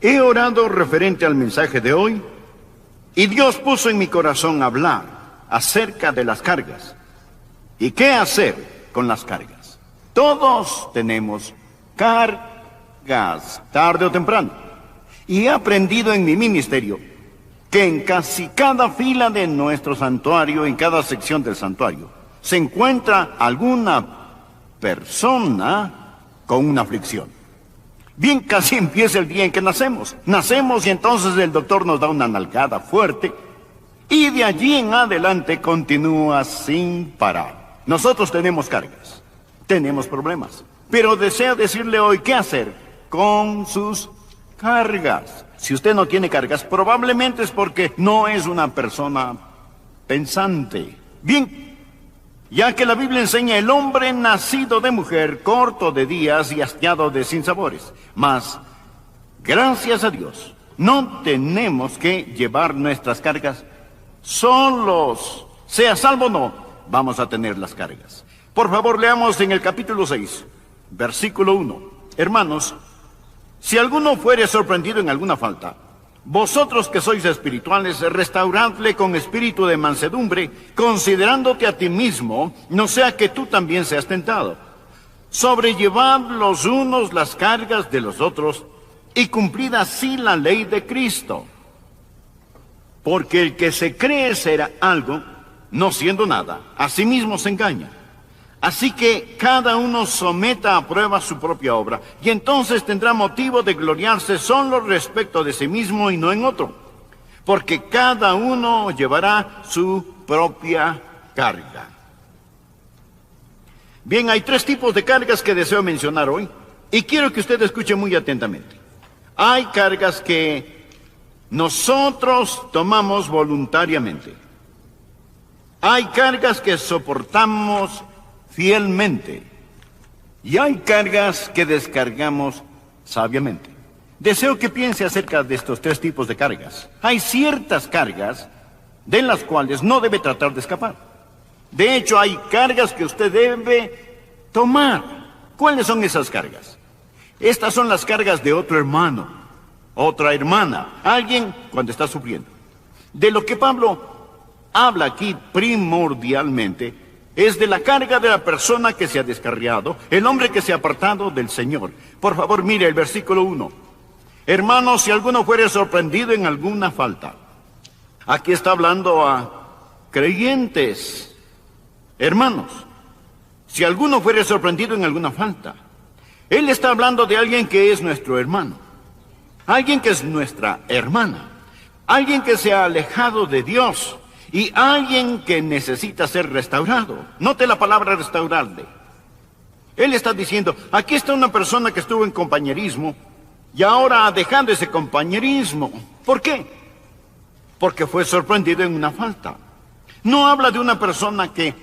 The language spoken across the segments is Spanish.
He orado referente al mensaje de hoy y Dios puso en mi corazón hablar acerca de las cargas y qué hacer con las cargas. Todos tenemos cargas, tarde o temprano. Y he aprendido en mi ministerio que en casi cada fila de nuestro santuario, en cada sección del santuario, se encuentra alguna persona con una aflicción. Bien, casi empieza el día en que nacemos. Nacemos y entonces el doctor nos da una nalgada fuerte y de allí en adelante continúa sin parar. Nosotros tenemos cargas, tenemos problemas, pero deseo decirle hoy qué hacer con sus cargas. Si usted no tiene cargas, probablemente es porque no es una persona pensante. Bien, ya que la Biblia enseña el hombre nacido de mujer, corto de días y hastiado de sinsabores. Mas, gracias a Dios, no tenemos que llevar nuestras cargas solos. Sea salvo o no, vamos a tener las cargas. Por favor, leamos en el capítulo 6, versículo 1. Hermanos, si alguno fuere sorprendido en alguna falta, vosotros que sois espirituales, restauradle con espíritu de mansedumbre, considerándote a ti mismo, no sea que tú también seas tentado. Sobrellevad los unos las cargas de los otros, y cumplid así la ley de Cristo. Porque el que se cree ser algo, no siendo nada, a sí mismo se engaña. Así que cada uno someta a prueba su propia obra, y entonces tendrá motivo de gloriarse solo respecto de sí mismo y no en otro, porque cada uno llevará su propia carga. Bien, hay tres tipos de cargas que deseo mencionar hoy, y quiero que usted escuche muy atentamente. Hay cargas que nosotros tomamos voluntariamente. Hay cargas que soportamos fielmente, y hay cargas que descargamos sabiamente. Deseo que piense acerca de estos tres tipos de cargas. Hay ciertas cargas de las cuales no debe tratar de escapar. De hecho, hay cargas que usted debe tomar. ¿Cuáles son esas cargas? Estas son las cargas de otro hermano, otra hermana, alguien cuando está sufriendo. De lo que Pablo habla aquí primordialmente es de la carga de la persona que se ha descarriado, el hombre que se ha apartado del Señor. Por favor, mire el versículo 1. Hermanos, si alguno fuere sorprendido en alguna falta. Aquí está hablando a creyentes. Hermanos, si alguno fuere sorprendido en alguna falta. Él está hablando de alguien que es nuestro hermano. Alguien que es nuestra hermana. Alguien que se ha alejado de Dios. Y alguien que necesita ser restaurado. Note la palabra restaurarle. Él está diciendo, aquí está una persona que estuvo en compañerismo y ahora ha dejado ese compañerismo. ¿Por qué? Porque fue sorprendido en una falta. No habla de una persona que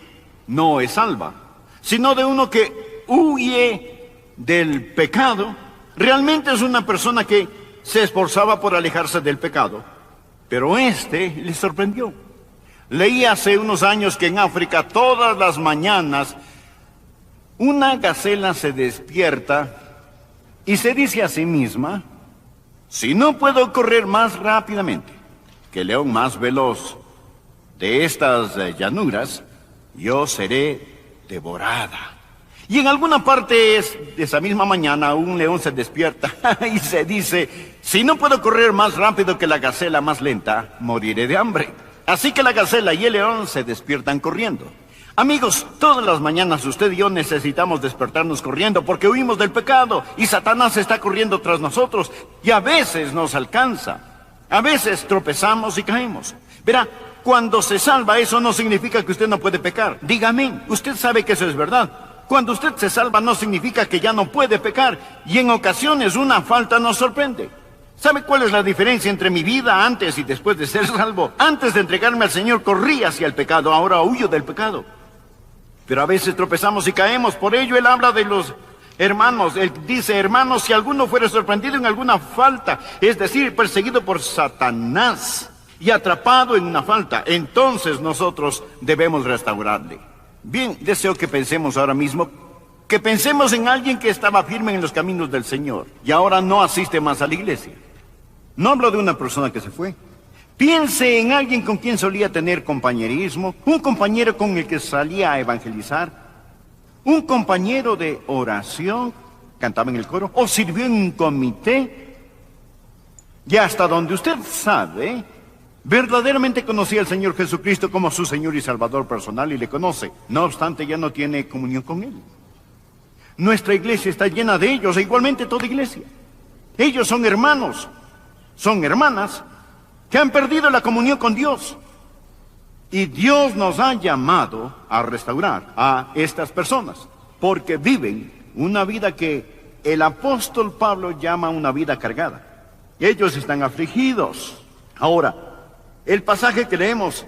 no es salva, sino de uno que huye del pecado. Realmente es una persona que se esforzaba por alejarse del pecado, pero le sorprendió. Leí hace unos años que en África todas las mañanas una gacela se despierta y se dice a sí misma, si no puedo correr más rápidamente que el león más veloz de estas llanuras, yo seré devorada. Y en alguna parte de esa misma mañana un león se despierta y se dice, si no puedo correr más rápido que la gacela más lenta, moriré de hambre. Así que la gacela y el león se despiertan corriendo. Amigos, todas las mañanas usted y yo necesitamos despertarnos corriendo porque huimos del pecado y Satanás está corriendo tras nosotros y a veces nos alcanza. A veces tropezamos y caemos. Verá, cuando se salva eso no significa que usted no puede pecar. Dígame, usted sabe que eso es verdad. Cuando usted se salva no significa que ya no puede pecar y en ocasiones una falta nos sorprende. ¿Sabe cuál es la diferencia entre mi vida antes y después de ser salvo? Antes de entregarme al Señor corrí hacia el pecado, ahora huyo del pecado. Pero a veces tropezamos y caemos, por ello Él habla de los hermanos. Él dice, hermanos, si alguno fuere sorprendido en alguna falta, es decir, perseguido por Satanás y atrapado en una falta, entonces nosotros debemos restaurarle. Bien, deseo que pensemos ahora mismo, que pensemos en alguien que estaba firme en los caminos del Señor y ahora no asiste más a la iglesia. No hablo de una persona que se fue. Piense en alguien con quien solía tener compañerismo, un compañero con el que salía a evangelizar, un compañero de oración, cantaba en el coro, o sirvió en un comité. Y hasta donde usted sabe, verdaderamente conocía al Señor Jesucristo como su Señor y Salvador personal y le conoce. No obstante, ya no tiene comunión con Él. Nuestra iglesia está llena de ellos, e igualmente toda iglesia. Ellos son hermanos, son hermanas que han perdido la comunión con Dios. Y Dios nos ha llamado a restaurar a estas personas, porque viven una vida que el apóstol Pablo llama una vida cargada. Ellos están afligidos. Ahora, el pasaje que leemos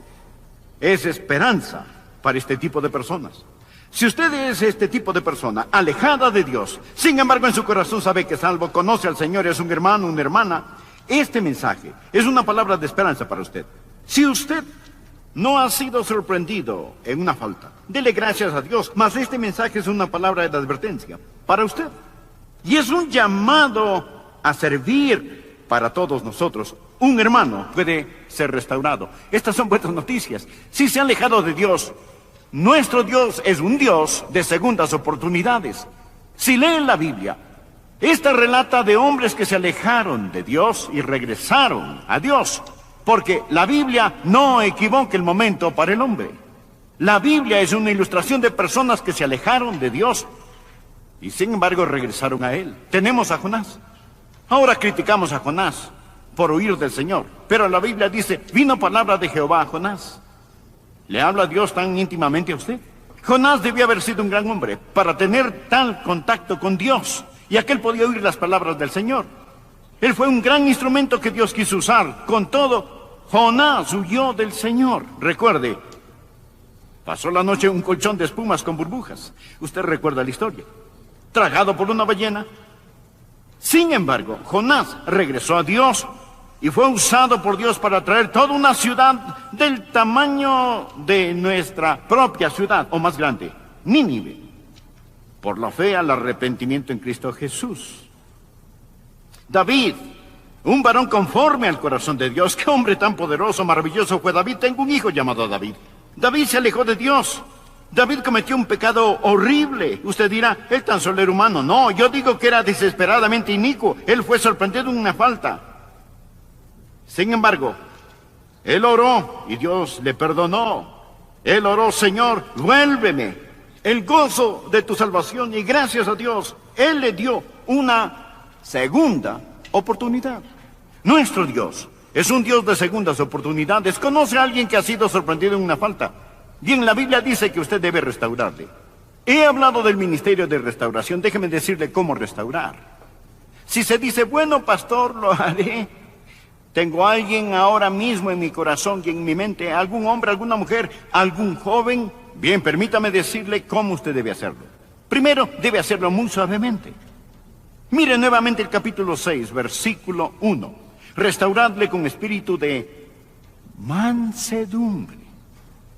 es esperanza para este tipo de personas. Si usted es este tipo de persona, alejada de Dios, sin embargo en su corazón sabe que es salvo, conoce al Señor, es un hermano, una hermana, este mensaje es una palabra de esperanza para usted. Si usted no ha sido sorprendido en una falta, dele gracias a Dios, mas este mensaje es una palabra de advertencia para usted. Y es un llamado a servir para todos nosotros. Un hermano puede ser restaurado. Estas son buenas noticias. Si se ha alejado de Dios, nuestro Dios es un Dios de segundas oportunidades. Si leen la Biblia, esta relata de hombres que se alejaron de Dios y regresaron a Dios, porque la Biblia no equivoca el momento para el hombre. La Biblia es una ilustración de personas que se alejaron de Dios y sin embargo regresaron a Él. Tenemos a Jonás. Ahora criticamos a Jonás por huir del Señor, pero la Biblia dice, vino palabra de Jehová a Jonás. ¿Le habla Dios tan íntimamente a usted? Jonás debía haber sido un gran hombre para tener tal contacto con Dios, y aquel podía oír las palabras del Señor. Él fue un gran instrumento que Dios quiso usar. Con todo, Jonás huyó del Señor. Recuerde, pasó la noche en un colchón de espumas con burbujas. Usted recuerda la historia. Tragado por una ballena. Sin embargo, Jonás regresó a Dios y fue usado por Dios para traer toda una ciudad del tamaño de nuestra propia ciudad, o más grande, Nínive, por la fe al arrepentimiento en Cristo Jesús. David, un varón conforme al corazón de Dios. ¡Qué hombre tan poderoso, maravilloso fue David! Tengo un hijo llamado David. David se alejó de Dios. David cometió un pecado horrible. Usted dirá, él tan solo era humano. No, yo digo que era desesperadamente inicuo. Él fue sorprendido en una falta. Sin embargo, él oró y Dios le perdonó. Él oró, Señor, vuélveme el gozo de tu salvación, y gracias a Dios, Él le dio una segunda oportunidad. Nuestro Dios es un Dios de segundas oportunidades. Conoce a alguien que ha sido sorprendido en una falta, y en la Biblia dice que usted debe restaurarle. He hablado del ministerio de restauración. Déjeme decirle cómo restaurar. Si se dice, bueno, pastor, lo haré. Tengo a alguien ahora mismo en mi corazón y en mi mente, algún hombre, alguna mujer, algún joven. Bien, permítame decirle cómo usted debe hacerlo. Primero, debe hacerlo muy suavemente. Mire nuevamente el capítulo 6, versículo 1. Restauradle con espíritu de mansedumbre.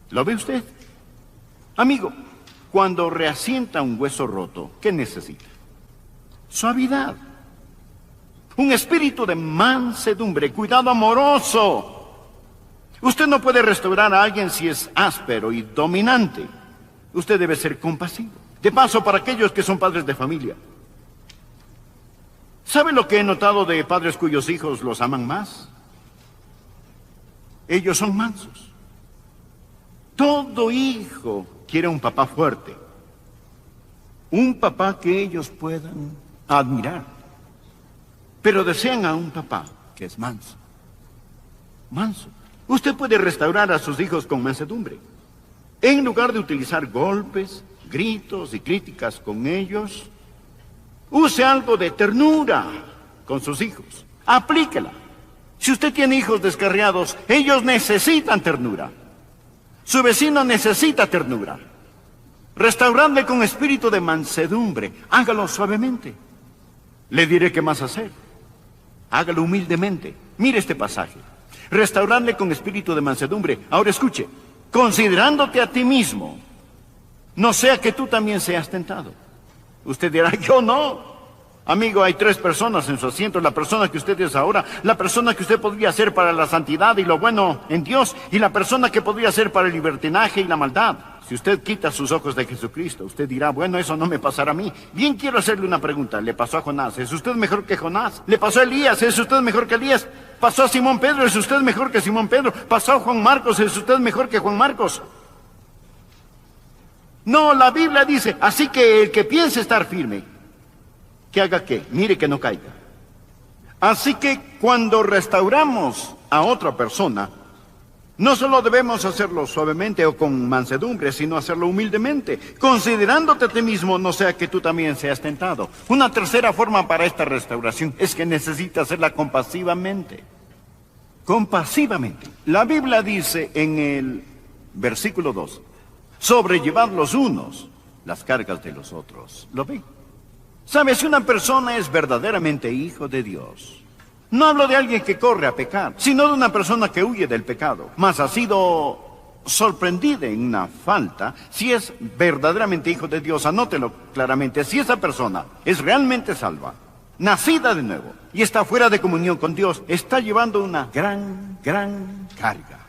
¿Lo ve usted? Amigo, cuando reasienta un hueso roto, ¿qué necesita? Suavidad. Un espíritu de mansedumbre, cuidado amoroso. Usted no puede restaurar a alguien si es áspero y dominante. Usted debe ser compasivo. De paso, para aquellos que son padres de familia, ¿sabe lo que he notado de padres cuyos hijos los aman más? Ellos son mansos. Todo hijo quiere un papá fuerte, un papá que ellos puedan admirar, pero desean a un papá que es manso. Manso. Usted puede restaurar a sus hijos con mansedumbre. En lugar de utilizar golpes, gritos y críticas con ellos, use algo de ternura con sus hijos. Aplíquela. Si usted tiene hijos descarriados, ellos necesitan ternura. Su vecino necesita ternura. Restauradle con espíritu de mansedumbre. Hágalo suavemente. Le diré qué más hacer. Hágalo humildemente. Mire este pasaje. Restauradle con espíritu de mansedumbre. Ahora escuche. Considerándote a ti mismo, no sea que tú también seas tentado. Usted dirá, yo no. Amigo, hay 3 personas en su asiento: la persona que usted es ahora, la persona que usted podría ser para la santidad y lo bueno en Dios, y la persona que podría ser para el libertinaje y la maldad. Si usted quita sus ojos de Jesucristo, usted dirá: bueno, eso no me pasará a mí. Bien, quiero hacerle una pregunta. ¿Le pasó a Jonás? ¿Es usted mejor que Jonás? ¿Le pasó a Elías? ¿Es usted mejor que Elías? ¿Pasó a Simón Pedro? ¿Es usted mejor que Simón Pedro? ¿Pasó a Juan Marcos? ¿Es usted mejor que Juan Marcos? No, la Biblia dice: así que el que piense estar firme, ¿que haga qué? Mire que no caiga. Así que cuando restauramos a otra persona, no solo debemos hacerlo suavemente o con mansedumbre, sino hacerlo humildemente, considerándote a ti mismo, no sea que tú también seas tentado. Una tercera forma para esta restauración es que necesitas hacerla compasivamente. Compasivamente. La Biblia dice en el versículo 2, sobrellevad los unos las cargas de los otros. ¿Lo ve? ¿Sabe? Si una persona es verdaderamente hijo de Dios, no hablo de alguien que corre a pecar, sino de una persona que huye del pecado, mas ha sido sorprendida en una falta. Si es verdaderamente hijo de Dios, anótelo claramente: si esa persona es realmente salva, nacida de nuevo, y está fuera de comunión con Dios, está llevando una gran carga.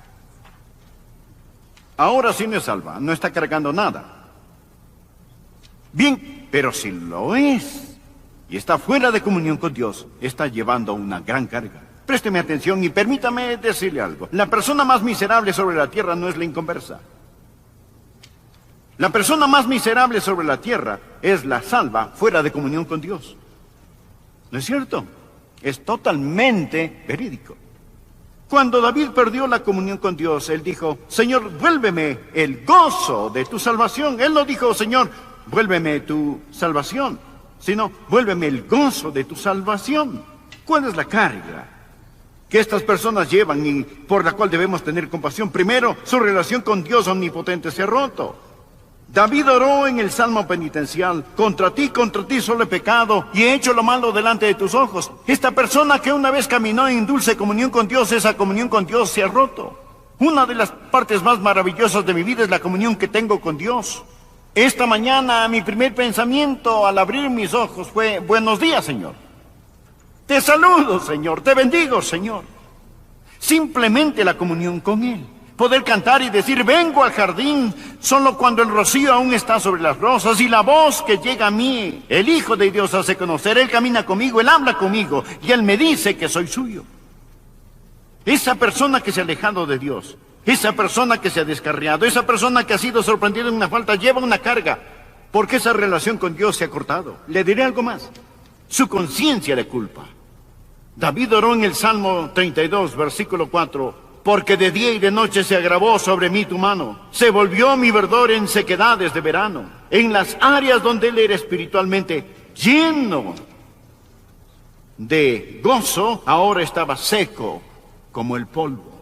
Ahora, si no es salva, no está cargando nada. Bien, pero si lo es y está fuera de comunión con Dios, está llevando una gran carga. Présteme atención y permítame decirle algo. La persona más miserable sobre la tierra no es la inconversa. La persona más miserable sobre la tierra es la salva fuera de comunión con Dios. ¿No es cierto? Es totalmente verídico. Cuando David perdió la comunión con Dios, él dijo: Señor, vuélveme el gozo de tu salvación. Él no dijo: Señor, vuélveme tu salvación, sino: vuélveme el gozo de tu salvación. ¿Cuál es la carga que estas personas llevan y por la cual debemos tener compasión? Primero, su relación con Dios omnipotente se ha roto. David oró en el Salmo penitencial: contra ti solo he pecado y he hecho lo malo delante de tus ojos. Esta persona que una vez caminó en dulce comunión con Dios, esa comunión con Dios se ha roto. Una de las partes más maravillosas de mi vida es la comunión que tengo con Dios. Esta mañana mi primer pensamiento al abrir mis ojos fue: buenos días, Señor. Te saludo, Señor. Te bendigo, Señor. Simplemente la comunión con Él. Poder cantar y decir: vengo al jardín solo cuando el rocío aún está sobre las rosas, y la voz que llega a mí, el Hijo de Dios hace conocer. Él camina conmigo, Él habla conmigo y Él me dice que soy suyo. Esa persona que se ha alejado de Dios, esa persona que se ha descarriado, esa persona que ha sido sorprendida en una falta, lleva una carga, porque esa relación con Dios se ha cortado. Le diré algo más: su conciencia le culpa. David oró en el Salmo 32, versículo 4: porque de día y de noche se agravó sobre mí tu mano, se volvió mi verdor en sequedades de verano. En las áreas donde él era espiritualmente lleno de gozo, ahora estaba seco como el polvo.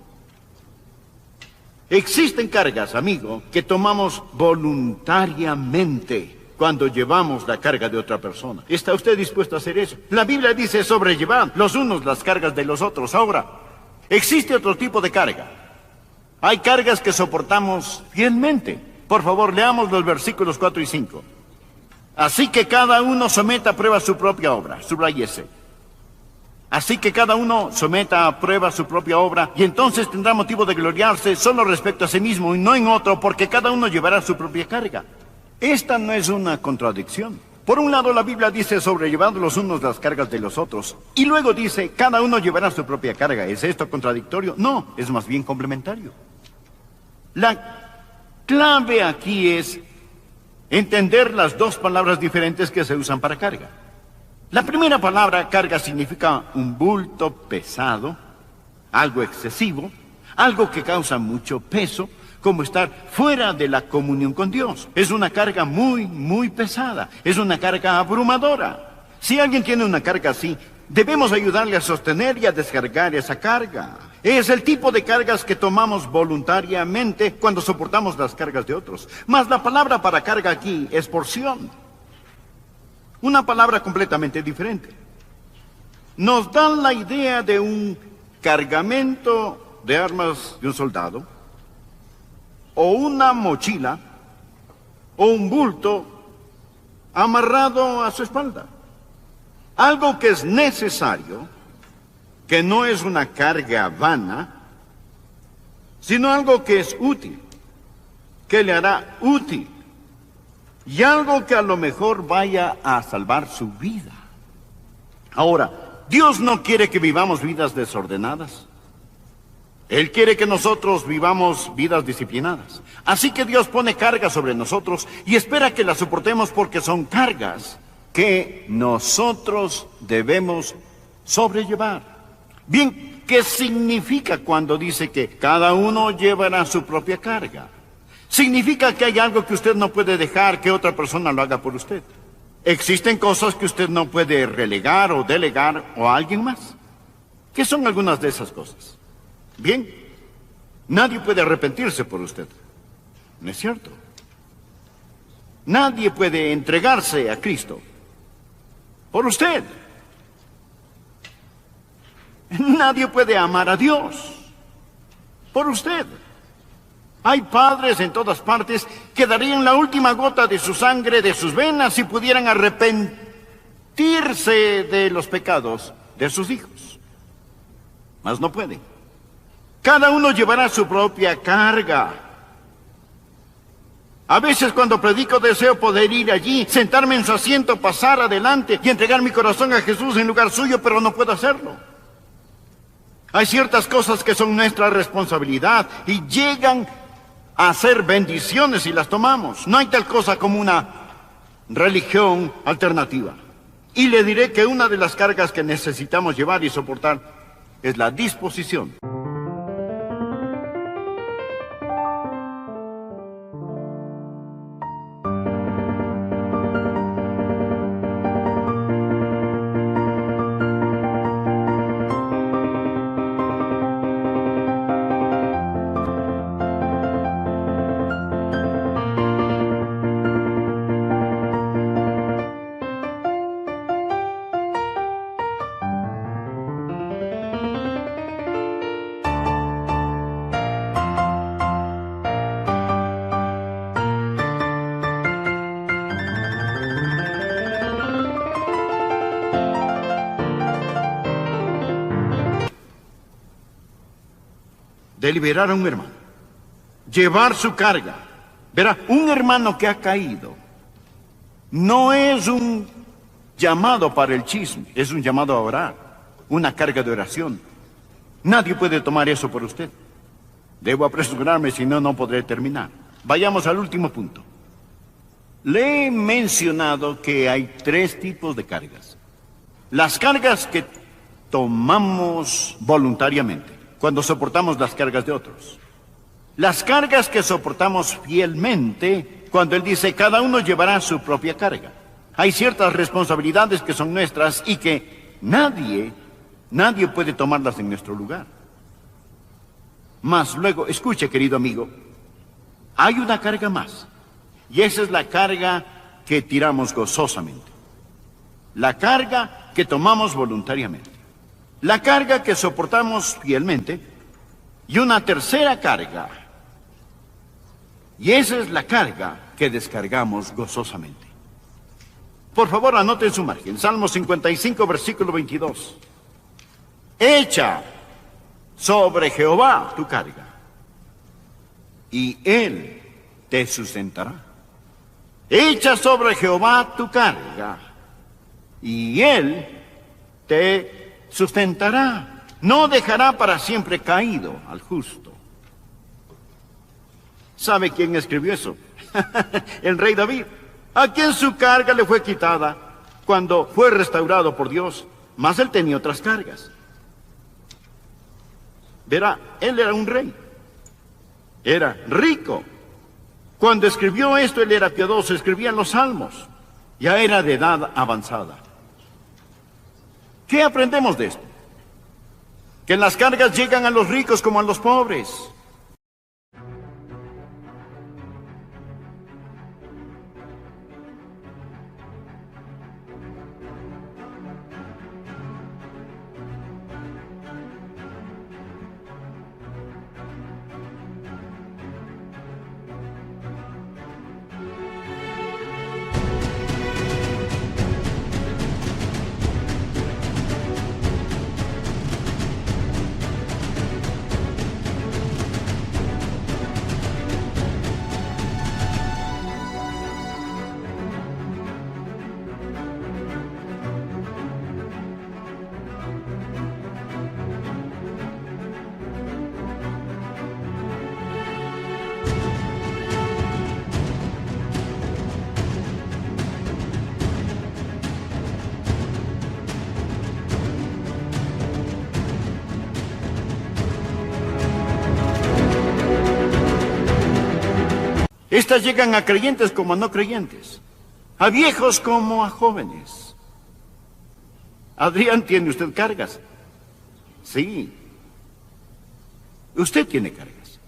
Existen cargas, amigo, que tomamos voluntariamente cuando llevamos la carga de otra persona. ¿Está usted dispuesto a hacer eso? La Biblia dice: sobrellevad los unos las cargas de los otros. Ahora, existe otro tipo de carga. Hay cargas que soportamos fielmente. Por favor, leamos los versículos 4 y 5. Así que cada uno someta a prueba su propia obra. Subrayese. Así que cada uno someta a prueba su propia obra, y entonces tendrá motivo de gloriarse solo respecto a sí mismo y no en otro, porque cada uno llevará su propia carga. Esta no es una contradicción. Por un lado, la Biblia dice: sobrellevad los unos las cargas de los otros, y luego dice: cada uno llevará su propia carga. ¿Es esto contradictorio? No, es más bien complementario. La clave aquí es entender las dos palabras diferentes que se usan para carga. La primera palabra, carga, significa un bulto pesado, algo excesivo, algo que causa mucho peso, como estar fuera de la comunión con Dios. Es una carga muy pesada, es una carga abrumadora. Si alguien tiene una carga así, debemos ayudarle a sostener y a descargar esa carga. Es el tipo de cargas que tomamos voluntariamente cuando soportamos las cargas de otros. Mas la palabra para carga aquí es porción. Una palabra completamente diferente. Nos dan la idea de un cargamento de armas de un soldado, o una mochila, o un bulto amarrado a su espalda. Algo que es necesario, que no es una carga vana, sino algo que es útil, que le hará útil, y algo que a lo mejor vaya a salvar su vida. Ahora, Dios no quiere que vivamos vidas desordenadas. Él quiere que nosotros vivamos vidas disciplinadas. Así que Dios pone cargas sobre nosotros y espera que las soportemos porque son cargas que nosotros debemos sobrellevar. Bien, ¿qué significa cuando dice que cada uno llevará su propia carga? Significa que hay algo que usted no puede dejar que otra persona lo haga por usted. Existen cosas que usted no puede relegar o delegar a alguien más. ¿Qué son algunas de esas cosas? Bien, nadie puede arrepentirse por usted. ¿No es cierto? Nadie puede entregarse a Cristo por usted. Nadie puede amar a Dios por usted. Hay padres en todas partes que darían la última gota de su sangre, de sus venas, si pudieran arrepentirse de los pecados de sus hijos. Mas no pueden. Cada uno llevará su propia carga. A veces cuando predico deseo poder ir allí, sentarme en su asiento, pasar adelante y entregar mi corazón a Jesús en lugar suyo, pero no puedo hacerlo. Hay ciertas cosas que son nuestra responsabilidad y llegan a ser bendiciones si las tomamos. No hay tal cosa como una religión alternativa. Y le diré que una de las cargas que necesitamos llevar y soportar es la disposición. De liberar a un hermano, llevar su carga. Verá, un hermano que ha caído no es un llamado para el chisme, es un llamado a orar, una carga de oración. Nadie puede tomar eso por usted. Debo apresurarme, si no, no podré terminar. Vayamos al último punto. Le he mencionado que hay 3 tipos de cargas. Las cargas que tomamos voluntariamente, cuando soportamos las cargas de otros. Las cargas que soportamos fielmente, cuando Él dice, cada uno llevará su propia carga. Hay ciertas responsabilidades que son nuestras y que nadie puede tomarlas en nuestro lugar. Mas luego, escuche, querido amigo, hay una carga más. Y esa es la carga que tiramos gozosamente. La carga que tomamos voluntariamente. La carga que soportamos fielmente y una tercera carga. Y esa es la carga que descargamos gozosamente. Por favor, anote en su margen, Salmo 55, versículo 22. Echa sobre Jehová tu carga, y Él te sustentará. Echa sobre Jehová tu carga, y Él te sustentará, no dejará para siempre caído al justo. ¿Sabe quién escribió eso? El rey David, a quien su carga le fue quitada cuando fue restaurado por Dios, mas él tenía otras cargas. Verá, él era un rey, era rico. Cuando escribió esto, él era piadoso, escribía los salmos, ya era de edad avanzada. ¿Qué aprendemos de esto? Que las cargas llegan a los ricos como a los pobres. Estas llegan a creyentes como a no creyentes, a viejos como a jóvenes. Adrián, ¿tiene usted cargas? Sí. Usted tiene cargas.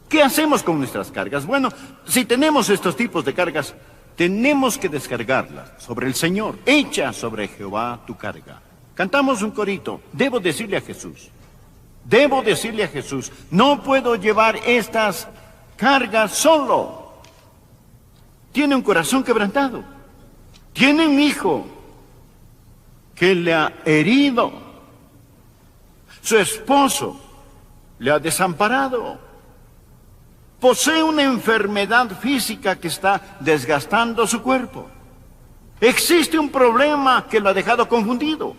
¿Qué hacemos con nuestras cargas? Bueno, si tenemos estos tipos de cargas, tenemos que descargarlas sobre el Señor. Echa sobre Jehová tu carga. Cantamos un corito. Debo decirle a Jesús. Debo decirle a Jesús, no puedo llevar estas cargas solo. Tiene un corazón quebrantado. Tiene un hijo que le ha herido. Su esposo le ha desamparado. Posee una enfermedad física que está desgastando su cuerpo. Existe un problema que lo ha dejado confundido.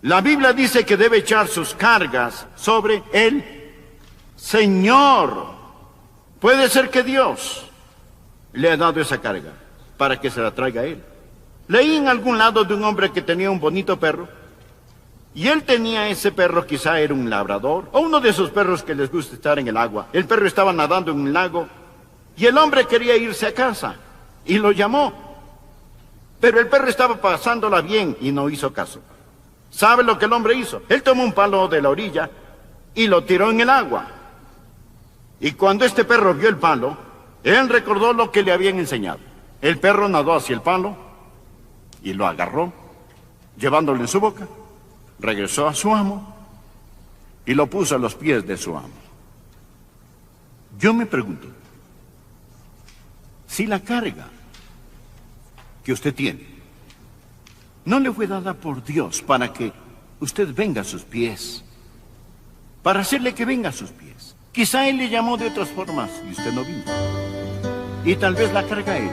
La Biblia dice que debe echar sus cargas sobre el Señor. Puede ser que Dios le ha dado esa carga para que se la traiga a él. Leí en algún lado de un hombre que tenía un bonito perro, y él tenía ese perro, quizá era un labrador, o uno de esos perros que les gusta estar en el agua. El perro estaba nadando en un lago, y el hombre quería irse a casa, y lo llamó. Pero el perro estaba pasándola bien, y no hizo caso. ¿Sabe lo que el hombre hizo? Él tomó un palo de la orilla, y lo tiró en el agua. Y cuando este perro vio el palo, él recordó lo que le habían enseñado. El perro nadó hacia el palo, y lo agarró, llevándolo en su boca. Regresó a su amo y lo puso a los pies de su amo. Yo me pregunto, si la carga que usted tiene no le fue dada por Dios para que usted venga a sus pies, para hacerle que venga a sus pies. Quizá Él le llamó de otras formas y usted no vino. Y tal vez la carga es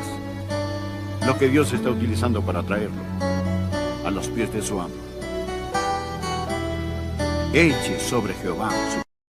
lo que Dios está utilizando para traerlo a los pies de su amo. Eche sobre Jehová su